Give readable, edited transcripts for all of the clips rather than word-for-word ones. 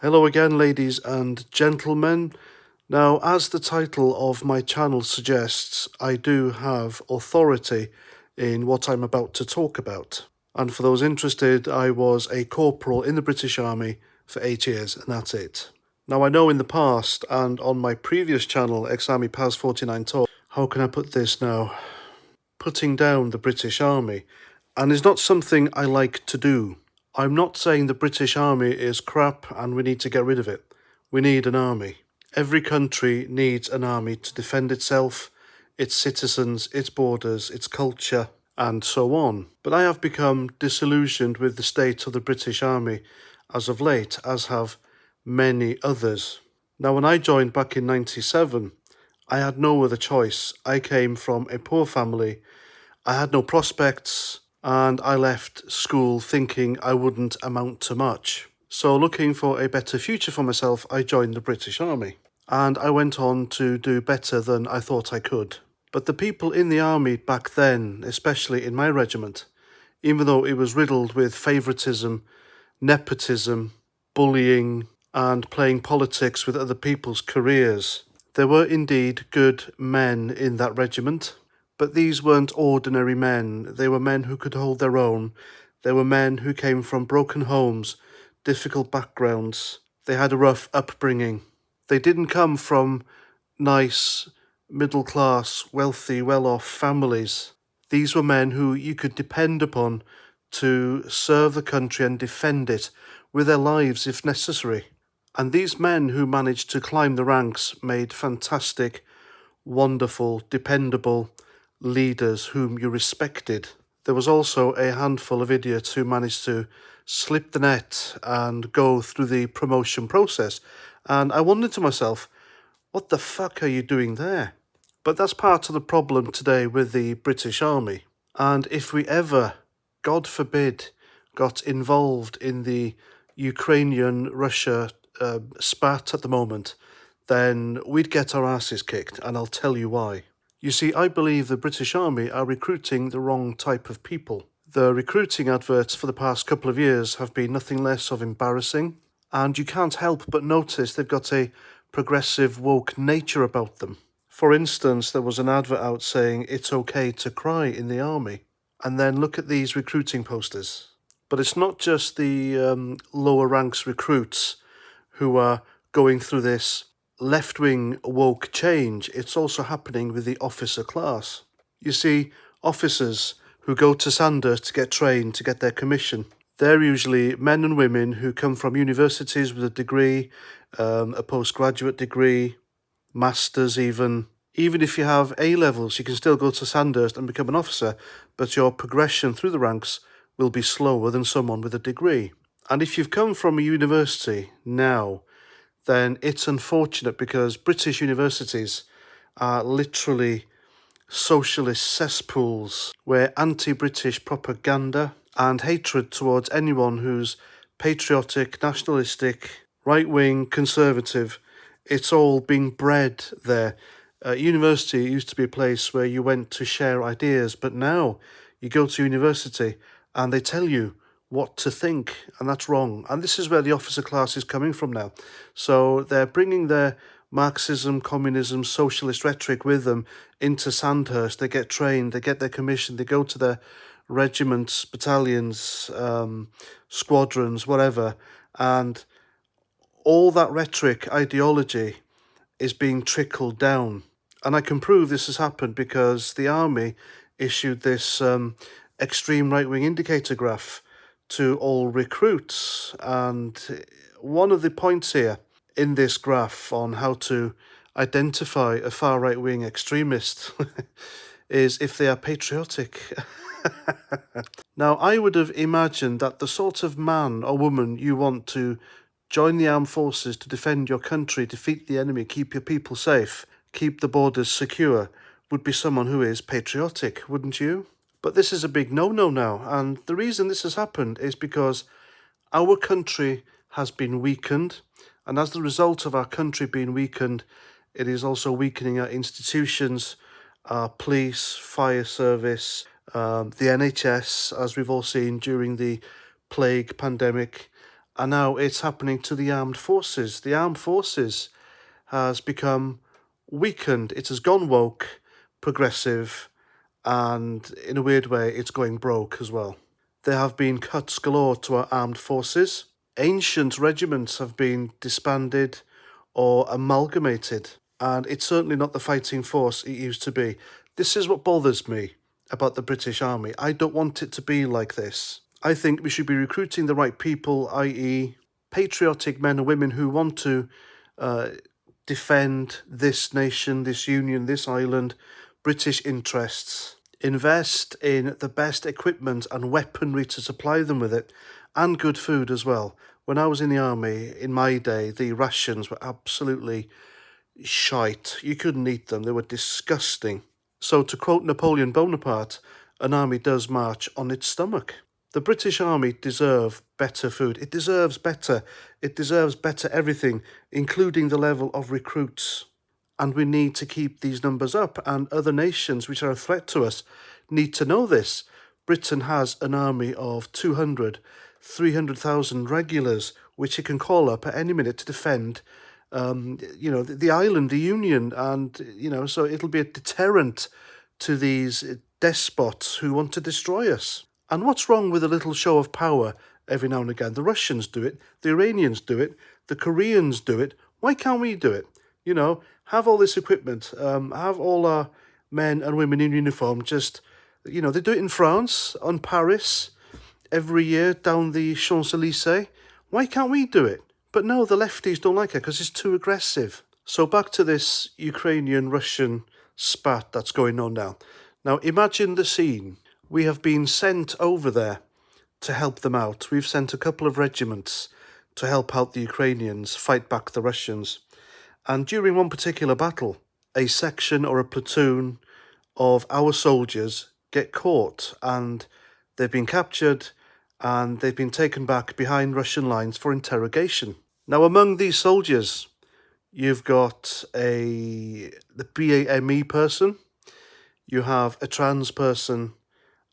Hello again, ladies and gentlemen. Now, as the title of my channel suggests, I do have authority in what I'm about to talk about. And for those interested, I was a corporal in the British Army for 8 years, and that's it. Now, I know in the past, and on my previous channel, Ex-Army Pals 49 Talk, how can I put this now? Putting down the British Army, and is not something I like to do. I'm not saying the British Army is crap and we need to get rid of it. We need an army. Every country needs an army to defend itself, its citizens, its borders, its culture, and so on. But I have become disillusioned with the state of the British Army as of late, as have many others. Now, when I joined back in '97, I had no other choice. I came from a poor family. I had no prospects, and I left school thinking I wouldn't amount to much. So looking for a better future for myself, I joined the British Army. And I went on to do better than I thought I could. But the people in the army back then, especially in my regiment, even though it was riddled with favouritism, nepotism, bullying, and playing politics with other people's careers, there were indeed good men in that regiment. But these weren't ordinary men. They were men who could hold their own. They were men who came from broken homes, difficult backgrounds. They had a rough upbringing. They didn't come from nice, middle-class, wealthy, well-off families. These were men who you could depend upon to serve the country and defend it with their lives if necessary. And these men who managed to climb the ranks made fantastic, wonderful, dependable leaders whom you respected. There was also a handful of idiots who managed to slip the net and go through the promotion process. And I wondered to myself, what the fuck are you doing there? But that's part of the problem today with the British Army. And if we ever, God forbid, got involved in the Ukrainian-Russia spat at the moment, then we'd get our asses kicked, and I'll tell you why. You see, I believe the British Army are recruiting the wrong type of people. The recruiting adverts for the past couple of years have been nothing less of embarrassing, and you can't help but notice they've got a progressive, woke nature about them. For instance, there was an advert out saying it's okay to cry in the army, and then look at these recruiting posters. But it's not just the lower ranks recruits who are going through this left-wing woke change, it's also happening with the officer class. You see, officers who go to Sandhurst to get trained, to get their commission, they're usually men and women who come from universities with a degree, a postgraduate degree, masters even. Even if you have A-levels, you can still go to Sandhurst and become an officer, but your progression through the ranks will be slower than someone with a degree. And if you've come from a university now, then it's unfortunate because British universities are literally socialist cesspools where anti-British propaganda and hatred towards anyone who's patriotic, nationalistic, right-wing, conservative, it's all being bred there. University used to be a place where you went to share ideas, but now you go to university and they tell you what to think, and that's wrong. And this is where the officer class is coming from now. So they're bringing their Marxism, communism, socialist rhetoric with them into Sandhurst. They get trained, they get their commission, they go to their regiments, battalions, squadrons, whatever, and all that rhetoric, ideology is being trickled down. And I can prove this has happened because the army issued this extreme right-wing indicator graph to all recruits. And one of the points here in this graph on how to identify a far right-wing extremist is if they are patriotic. Now, I would have imagined that the sort of man or woman you want to join the armed forces to defend your country, defeat the enemy, keep your people safe, keep the borders secure, would be someone who is patriotic, wouldn't you? But this is a big no-no now, and the reason this has happened is because our country has been weakened, and as the result of our country being weakened, it is also weakening our institutions, our police, fire service, the NHS, as we've all seen during the plague pandemic, And now it's happening to the armed forces. The armed forces has become weakened. It has gone woke, progressive, and in a weird way, it's going broke as well. There have been cuts galore to our armed forces. Ancient regiments have been disbanded or amalgamated, and it's certainly not the fighting force it used to be. This is what bothers me about the British Army. I don't want it to be like this. I think we should be recruiting the right people, i.e., patriotic men and women who want to defend this nation, this union, this island, British interests. Invest in the best equipment and weaponry to supply them with it, and good food as well. When I was in the army, in my day, the rations were absolutely shite. You couldn't eat them. They were disgusting. So to quote Napoleon Bonaparte, an army does march on its stomach. The British Army deserve better food. It deserves better. It deserves better everything, including the level of recruits. And we need to keep these numbers up, and other nations which are a threat to us need to know this. Britain has an army of 300,000 regulars, which it can call up at any minute to defend the island, the union, and, so it'll be a deterrent to these despots who want to destroy us. And what's wrong with a little show of power every now and again? The Russians do it, the Iranians do it, the Koreans do it. Why can't we do it? Have all this equipment, have all our men and women in uniform, just, they do it in France, on Paris, every year down the Champs-Élysées. Why can't we do it? But no, the lefties don't like it because it's too aggressive. So back to this Ukrainian-Russian spat that's going on now. Now imagine the scene. We have been sent over there to help them out. We've sent a couple of regiments to help out the Ukrainians fight back the Russians. And during one particular battle, a section or a platoon of our soldiers get caught, and they've been captured and they've been taken back behind Russian lines for interrogation. Now, among these soldiers, you've got the BAME person, you have a trans person,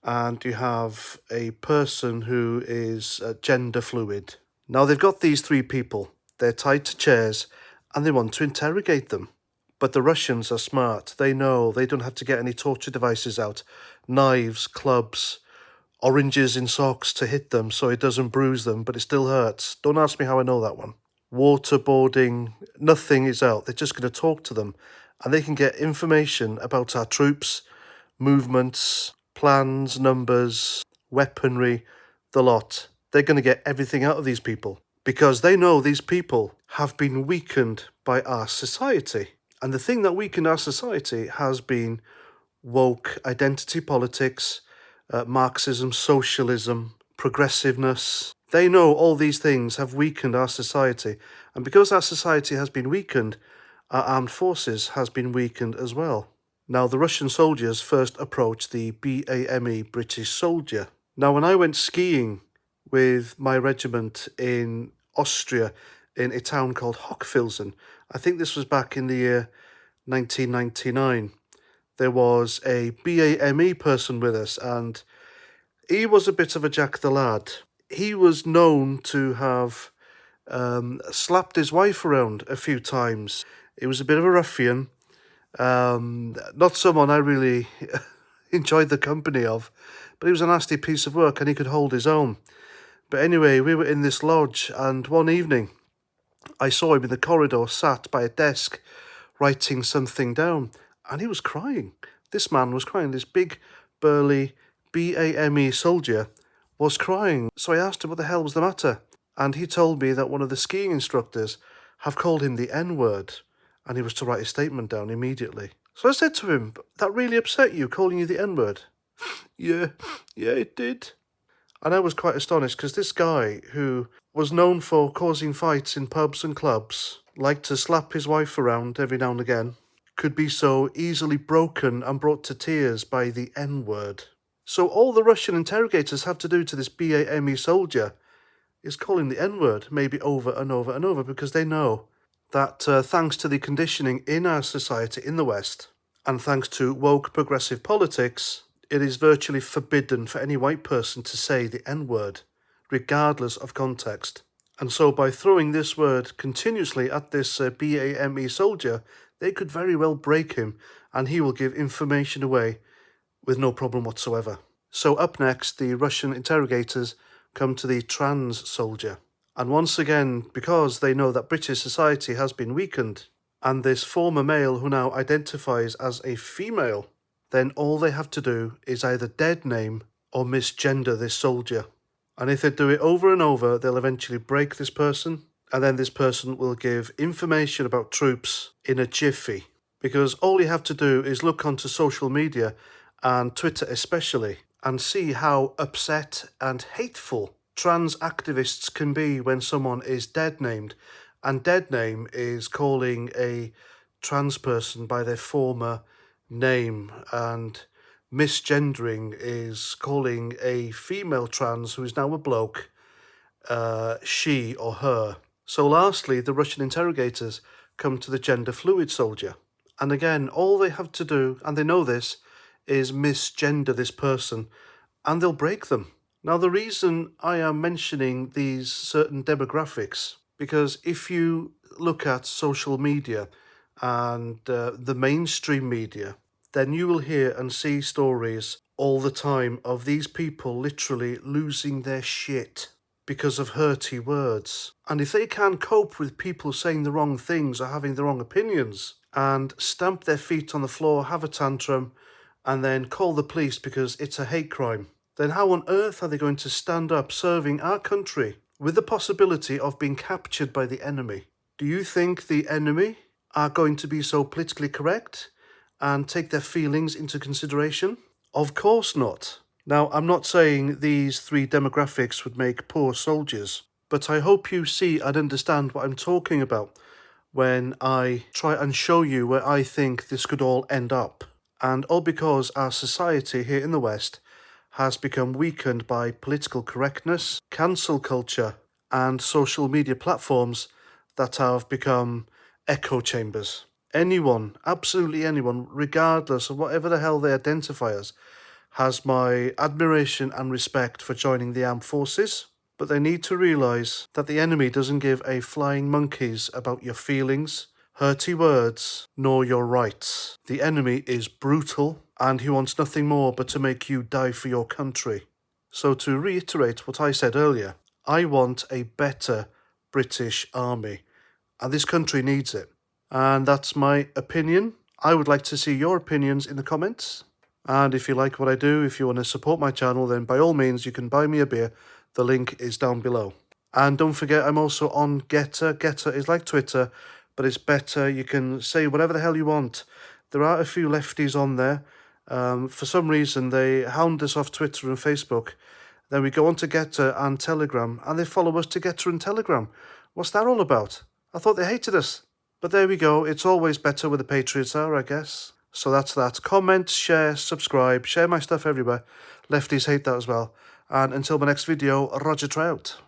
and you have a person who is gender fluid. Now, they've got these three people. They're tied to chairs, and they want to interrogate them. But the Russians are smart. They know they don't have to get any torture devices out. Knives, clubs, oranges in socks to hit them so it doesn't bruise them, but it still hurts. Don't ask me how I know that one. Waterboarding, nothing is out. They're just going to talk to them, and they can get information about our troops, movements, plans, numbers, weaponry, the lot. They're going to get everything out of these people because they know these people have been weakened by our society. And the thing that weakened our society has been woke identity politics, Marxism, socialism, progressiveness. They know all these things have weakened our society. And because our society has been weakened, our armed forces has been weakened as well. Now, the Russian soldiers first approached the BAME British soldier. Now, when I went skiing with my regiment in Austria, in a town called Hochfilzen, I think this was back in the year 1999, there was a BAME person with us, and he was a bit of a Jack the Lad. He was known to have slapped his wife around a few times. He was a bit of a ruffian, not someone I really enjoyed the company of, but he was a nasty piece of work and he could hold his own. But anyway, we were in this lodge, and one evening I saw him in the corridor sat by a desk writing something down, and he was crying. This man was crying. This big, burly BAME soldier was crying. So I asked him what the hell was the matter, and he told me that one of the skiing instructors have called him the N-word, and he was to write a statement down immediately. So I said to him, "That really upset you, calling you the N-word?" Yeah, it did. And I was quite astonished, because this guy, who was known for causing fights in pubs and clubs, liked to slap his wife around every now and again, could be so easily broken and brought to tears by the N-word. So all the Russian interrogators have to do to this BAME soldier is call him the N-word, maybe over and over and over, because they know that thanks to the conditioning in our society in the West, and thanks to woke progressive politics, it is virtually forbidden for any white person to say the N-word, regardless of context. And so by throwing this word continuously at this BAME soldier, they could very well break him, and he will give information away with no problem whatsoever. So up next, the Russian interrogators come to the trans soldier. And once again, because they know that British society has been weakened, and this former male who now identifies as a female, then all they have to do is either dead name or misgender this soldier. And if they do it over and over, they'll eventually break this person, and then this person will give information about troops in a jiffy. Because all you have to do is look onto social media, and Twitter especially, and see how upset and hateful trans activists can be when someone is dead named. And dead name is calling a trans person by their former name, and misgendering is calling a female trans who is now a bloke she or her. So lastly, the Russian interrogators come to the gender fluid soldier. And again, all they have to do, and they know this, is misgender this person, and they'll break them. Now, the reason I am mentioning these certain demographics, because if you look at social media and the mainstream media, then you will hear and see stories all the time of these people literally losing their shit because of hurty words. And if they can't cope with people saying the wrong things or having the wrong opinions, and stamp their feet on the floor, have a tantrum, and then call the police because it's a hate crime, then how on earth are they going to stand up serving our country with the possibility of being captured by the enemy? Do you think the enemy are going to be so politically correct and take their feelings into consideration? Of course not. Now, I'm not saying these three demographics would make poor soldiers, but I hope you see and understand what I'm talking about when I try and show you where I think this could all end up. And all because our society here in the West has become weakened by political correctness, cancel culture, and social media platforms that have become echo chambers. Anyone, absolutely anyone, regardless of whatever the hell they identify as, has my admiration and respect for joining the armed forces. But they need to realise that the enemy doesn't give a flying monkeys about your feelings, hurty words, nor your rights. The enemy is brutal, and he wants nothing more but to make you die for your country. So to reiterate what I said earlier, I want a better British army, and this country needs it. And that's my opinion. I would like to see your opinions in the comments. And if you like what I do, if you want to support my channel, then by all means you can buy me a beer. The link is down below. And don't forget, I'm also on GETTR. GETTR is like Twitter, but it's better. You can say whatever the hell you want. There are a few lefties on there. For some reason, they hound us off Twitter and Facebook. Then we go on to GETTR and Telegram, and they follow us to GETTR and Telegram. What's that all about? I thought they hated us. But there we go. It's always better where the Patriots are, I guess. So that's that. Comment, share, subscribe, share my stuff everywhere. Lefties hate that as well. And until my next video, Roger Trout.